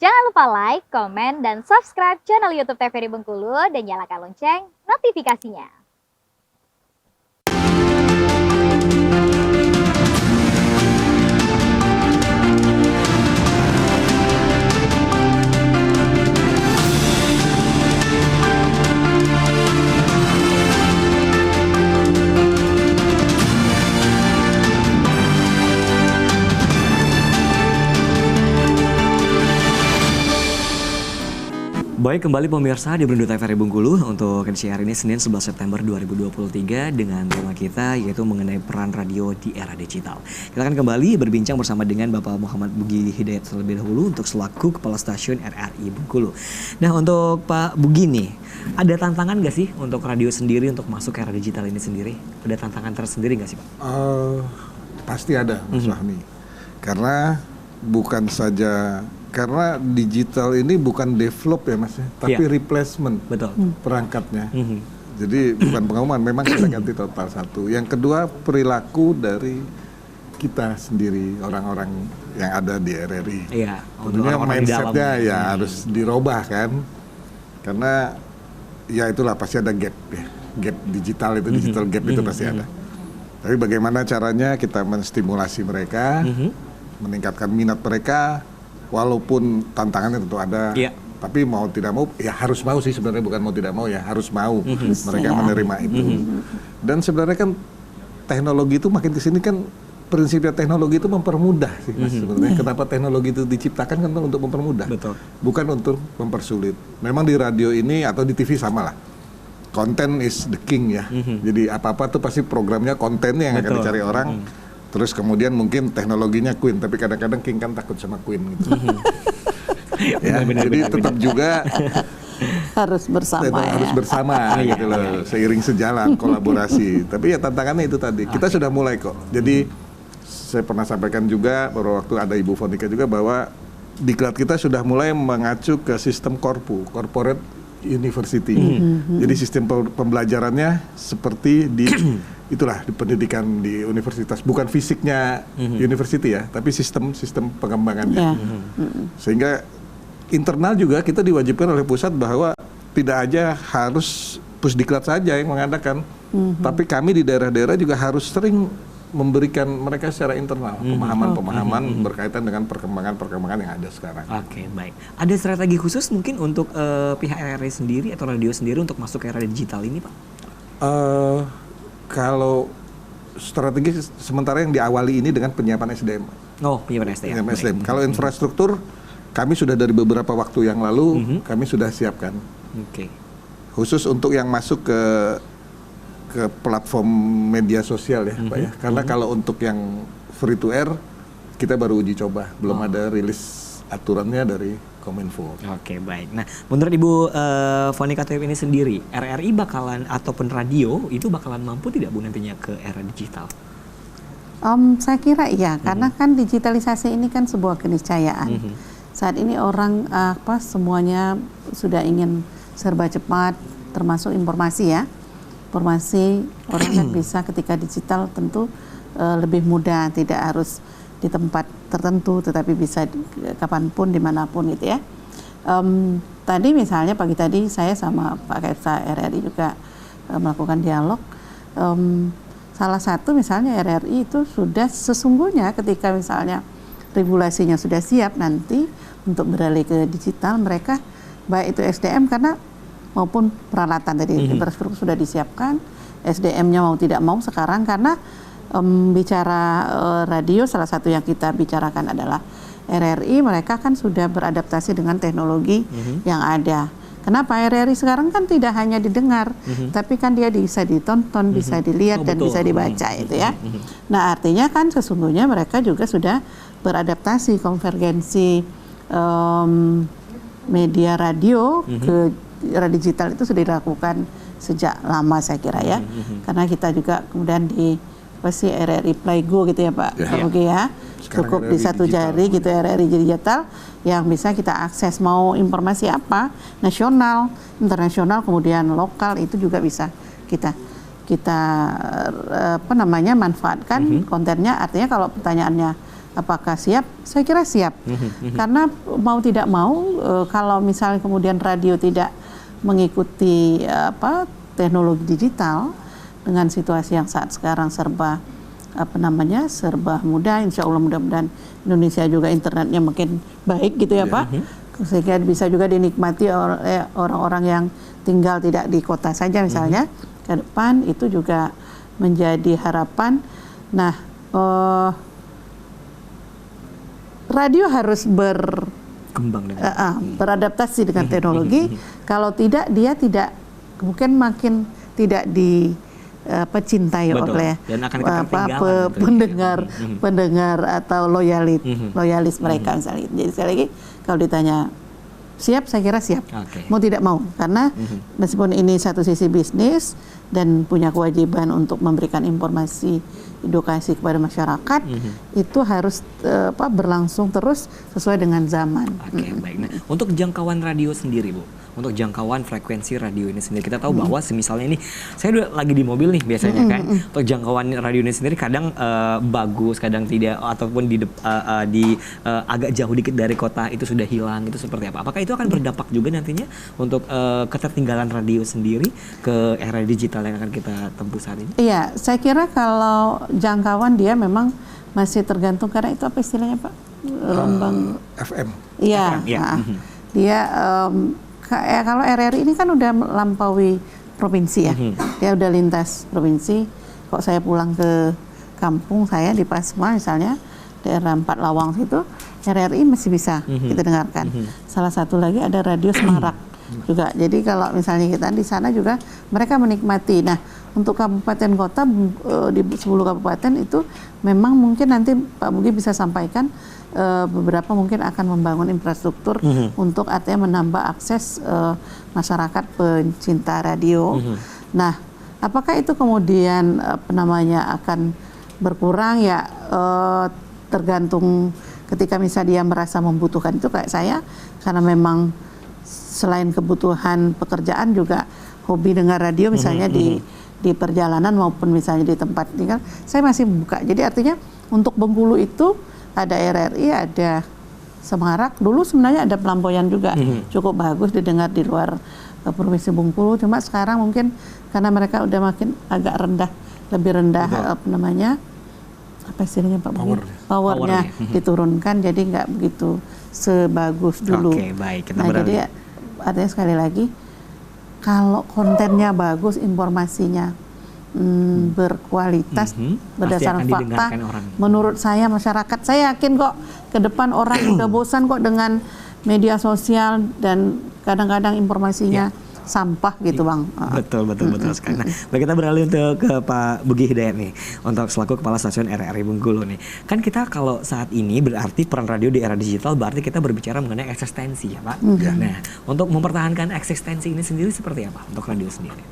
Jangan lupa like, komen, dan subscribe channel YouTube TVRI Bengkulu dan nyalakan lonceng notifikasinya. Baik, kembali pemirsa di Berundu TVRI Bengkulu untuk edisi hari ini Senin 11 September 2023 dengan tema kita yaitu mengenai peran radio di era digital. Kita akan kembali berbincang bersama dengan Bapak Muhammad Bugi Hidayat terlebih dahulu untuk selaku Kepala Stasiun RRI Bengkulu. Nah, untuk Pak Bugi nih, ada tantangan nggak sih untuk radio sendiri untuk masuk ke era digital ini sendiri? Ada tantangan tersendiri nggak sih, Pak? Pasti ada, Mas Fahmi. Karena bukan saja karena digital ini bukan develop ya Mas, tapi replacement. Betul. Perangkatnya. Jadi bukan pengumuman, memang kita ganti total satu. Yang kedua, perilaku dari kita sendiri, orang-orang yang ada di RRI. Iya. Tentunya mindsetnya ya harus dirubah kan, karena ya itulah pasti ada gap ya, gap digital itu, digital gap itu pasti ada. Tapi bagaimana caranya kita menstimulasi mereka, meningkatkan minat mereka. Walaupun tantangannya tentu ada, tapi mau tidak mau, ya harus mau sih sebenarnya, bukan mau tidak mau ya harus mau mereka menerima itu. Dan sebenarnya kan teknologi itu makin kesini kan prinsipnya teknologi itu mempermudah sih Mas sebenarnya. Kenapa teknologi itu diciptakan kan untuk mempermudah, bukan untuk mempersulit. Memang di radio ini atau di TV sama lah. Konten is the king ya. Jadi apa-apa tuh pasti programnya kontennya yang akan dicari orang. Terus kemudian mungkin teknologinya Queen, tapi kadang-kadang King kan takut sama Queen gitu. Ya, jadi tetap juga harus bersama harus bersama gitu loh, seiring sejalan, kolaborasi. Tapi ya tantangannya itu tadi. Kita sudah mulai kok. Jadi saya pernah sampaikan juga bahwa waktu ada Ibu Fonika juga bahwa diklat kita sudah mulai mengacu ke sistem corporate university. Jadi sistem pembelajarannya seperti di itulah di pendidikan di universitas, bukan fisiknya university ya, tapi sistem pengembangannya. Sehingga internal juga kita diwajibkan oleh pusat bahwa tidak aja harus Pusdiklat saja yang mengadakan, tapi kami di daerah-daerah juga harus sering memberikan mereka secara internal pemahaman berkaitan dengan perkembangan yang ada sekarang. Oke, baik. Ada strategi khusus mungkin untuk pihak RRI sendiri atau radio sendiri untuk masuk ke era digital ini, Pak? Kalau strategi sementara yang diawali ini dengan penyiapan SDM. Oh, penyiapan SDM. Kalau infrastruktur kami sudah dari beberapa waktu yang lalu kami sudah siapkan. Khusus untuk yang masuk ke platform media sosial ya, Pak ya. Karena kalau untuk yang free to air kita baru uji coba, belum ada rilis aturannya dari Kominfo. Oke, baik. Nah, menurut Ibu Fonika Tuyep ini sendiri, RRI bakalan ataupun radio itu bakalan mampu tidak Bu nantinya ke era digital? Saya kira iya, karena kan digitalisasi ini kan sebuah keniscayaan. Saat ini orang semuanya sudah ingin serba cepat, termasuk informasi ya. Informasi orang kan bisa ketika digital tentu lebih mudah, tidak harus di tempat tertentu, tetapi bisa kapanpun, dimanapun gitu ya. Tadi misalnya pagi tadi saya sama Pak Kepsa RRI juga melakukan dialog. Salah satu misalnya RRI itu sudah sesungguhnya ketika misalnya regulasinya sudah siap nanti untuk beralih ke digital, mereka baik itu SDM karena maupun peralatan tadi infrastruktur sudah disiapkan, SDM-nya mau tidak mau sekarang karena bicara radio, salah satu yang kita bicarakan adalah RRI, mereka kan sudah beradaptasi dengan teknologi yang ada. Kenapa RRI sekarang kan tidak hanya didengar, tapi kan dia bisa ditonton, bisa dilihat dan bisa dibaca itu ya. Nah artinya kan sesungguhnya mereka juga sudah beradaptasi konvergensi media radio ke era digital itu sudah dilakukan sejak lama saya kira ya. Karena kita juga kemudian di RRI Play Go gitu ya Pak Oke ya. Cukup di satu jari gitu RRI digital yang bisa kita akses, mau informasi apa, nasional, internasional, kemudian lokal, itu juga bisa kita manfaatkan kontennya. Artinya kalau pertanyaannya apakah siap? Saya kira siap. Karena mau tidak mau, kalau misalnya kemudian radio tidak mengikuti teknologi digital dengan situasi yang saat sekarang serba mudah, insya Allah mudah-mudahan Indonesia juga internetnya makin baik gitu ya Pak, sehingga bisa juga dinikmati oleh orang-orang yang tinggal tidak di kota saja misalnya. Ke depan itu juga menjadi harapan. Nah, radio harus beradaptasi dengan teknologi. Kalau tidak, dia tidak mungkin makin tidak dicintai oleh pendengar atau loyalis mereka misalnya. Jadi sekali lagi kalau ditanya siap, saya kira siap. Mau tidak mau, karena meskipun ini satu sisi bisnis dan punya kewajiban untuk memberikan informasi edukasi kepada masyarakat, itu harus berlangsung terus sesuai dengan zaman. Baik. Nah, untuk jangkauan radio sendiri, Bu, untuk jangkauan frekuensi radio ini sendiri, kita tahu bahwa misalnya ini saya udah lagi di mobil nih biasanya kan, untuk jangkauan radio ini sendiri kadang bagus, kadang tidak, ataupun di agak jauh dikit dari kota itu sudah hilang, itu seperti apa? Apakah itu akan berdampak juga nantinya untuk ketertinggalan radio sendiri ke era digital yang akan kita tempuh saat ini? Iya, saya kira kalau jangkauan dia memang masih tergantung, karena itu apa istilahnya Pak? Gelombang FM. Iya. Dia kalau RRI ini kan udah melampaui provinsi ya. Dia udah lintas provinsi. Kok saya pulang ke kampung saya di Pasma misalnya, daerah 4 Lawang situ, RRI masih bisa kita dengarkan. Salah satu lagi ada Radio Semarak juga. Jadi kalau misalnya kita di sana juga mereka menikmati. Nah, untuk kabupaten kota di 10 kabupaten itu memang mungkin nanti Pak Bugi bisa sampaikan beberapa mungkin akan membangun infrastruktur untuk artinya menambah akses masyarakat pencinta radio. Nah, apakah itu kemudian akan berkurang ya, tergantung ketika misalnya dia merasa membutuhkan itu, kayak saya karena memang selain kebutuhan pekerjaan juga hobi dengar radio misalnya di perjalanan maupun misalnya di tempat tinggal, saya masih buka. Jadi artinya untuk Bengkulu itu ada RRI, ada Semarak. Dulu sebenarnya ada Pelampoyan juga cukup bagus didengar di luar provinsi Bengkulu. Cuma sekarang mungkin karena mereka udah makin agak rendah, lebih rendah apa istilahnya Pak? Powernya diturunkan, jadi nggak begitu sebagus dulu. Baik. Nah, jadi artinya sekali lagi, kalau kontennya bagus, informasinya berkualitas, berdasarkan fakta, menurut saya masyarakat, saya yakin kok ke depan orang udah bosan kok dengan media sosial dan kadang-kadang informasinya sampah gitu Bang. Betul sekali. Nah, kita beralih untuk ke Pak Bugi Hidayat nih, untuk selaku Kepala Stasiun RRI Bengkulu nih. Kan kita kalau saat ini berarti peran radio di era digital, berarti kita berbicara mengenai eksistensi ya Pak. Nah, untuk mempertahankan eksistensi ini sendiri seperti apa untuk radio sendiri?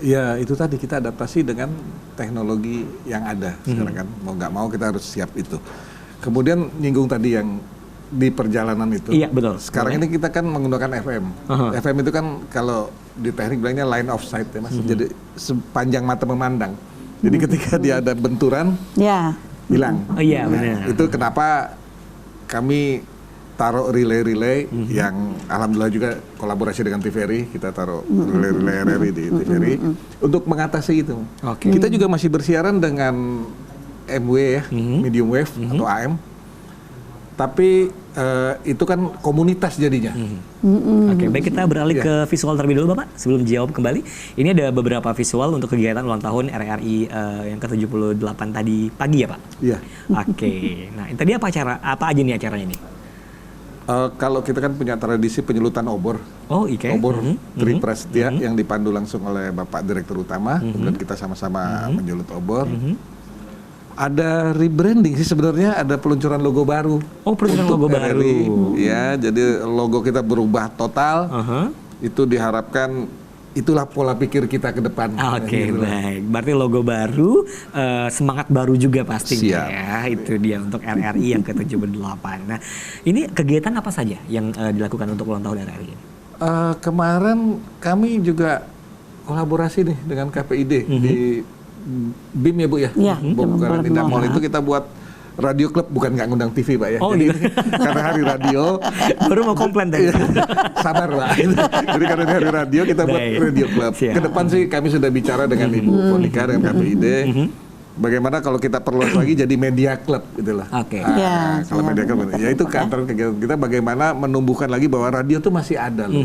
Ya itu tadi, kita adaptasi dengan teknologi yang ada sekarang kan, mau nggak mau kita harus siap itu. Kemudian nyinggung tadi yang di perjalanan itu. Iya betul. Sekarang ini kita kan menggunakan FM. FM itu kan kalau di teknik bilangnya line of sight ya Mas. Jadi sepanjang mata memandang. Jadi ketika dia ada benturan, hilang. Oh iya benar. Itu kenapa kami taruh relay yang alhamdulillah juga kolaborasi dengan TVRI, kita taruh relay RRI di TVRI untuk mengatasi itu. Kita juga masih bersiaran dengan MW ya, medium wave atau AM. Tapi itu kan komunitas jadinya. Baik, kita beralih ke visual terlebih dulu Bapak sebelum dijawab kembali. Ini ada beberapa visual untuk kegiatan ulang tahun RRI yang ke-78 tadi pagi ya Pak? Iya. Nah tadi apa aja nih acaranya ini? Kalau kita kan punya tradisi penyelutan obor. Obor Triprasetya yang dipandu langsung oleh Bapak Direktur Utama. Kemudian kita sama-sama menyelut obor. Ada rebranding sih sebenarnya, ada peluncuran logo baru. Peluncuran logo baru. Ya, jadi logo kita berubah total. Itu diharapkan itulah pola pikir kita ke depan. Baik. Berarti logo baru, semangat baru juga pastinya. Ya. Itu dia untuk RRI yang ke-78. Nah, ini kegiatan apa saja yang dilakukan untuk ulang tahun RRI ini? Kemarin kami juga kolaborasi nih dengan KPID di BIM ya Bu ya. Bukan Indah Mall itu kita buat radio klub, bukan nggak ngundang TV Pak ya. Oh, jadi gitu. karena hari radio. Baru mau komplain tadi. Sabar Pak. Jadi karena di hari radio kita buat Baik. radio klub. Siap. Kedepan sih kami sudah bicara dengan Ibu Monica dengan KPID. Bagaimana kalau kita perluas lagi jadi media klub gitulah. Oke. Ya, Kalau media klub, ya itu kantor kegiatan kita bagaimana menumbuhkan lagi bahwa radio itu masih ada loh.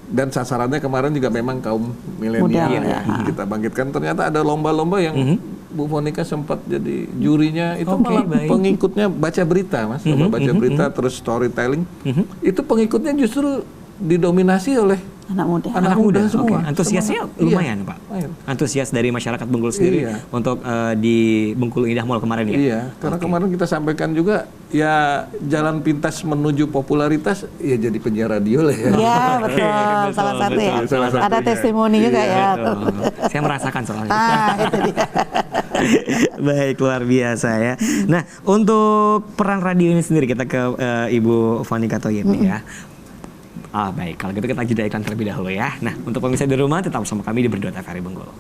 Dan sasarannya kemarin juga memang kaum milenial Muda, ya. Kita bangkitkan, ternyata ada lomba-lomba yang Bu Monica sempat jadi jurinya, itu Oke, malah baik. pengikutnya baca berita Mas, baca berita terus storytelling. Itu pengikutnya justru didominasi oleh Anak muda. anak muda semua. Oke. Antusiasnya Semua. lumayan, Iya, Pak. lumayan. Antusias dari masyarakat Bengkulu sendiri Iya. untuk di Bengkulu Indah Mall kemarin ya. Iya, karena kemarin kita sampaikan juga ya jalan pintas menuju popularitas ya jadi penyiar radio lah ya. Iya, betul. Betul, Salah satu ya. betul, salah Ada satunya. testimoni juga ya. Betul. Saya merasakan soalnya. Itu dia. Baik, luar biasa ya. Nah, untuk peran radio ini sendiri kita ke Ibu Monica Thoyib nih ya. Baik, kalau gitu kita jeda iklan terlebih dahulu ya. Nah, untuk pemirsa di rumah tetap bersama kami di Berdua TVRI Bengkulu.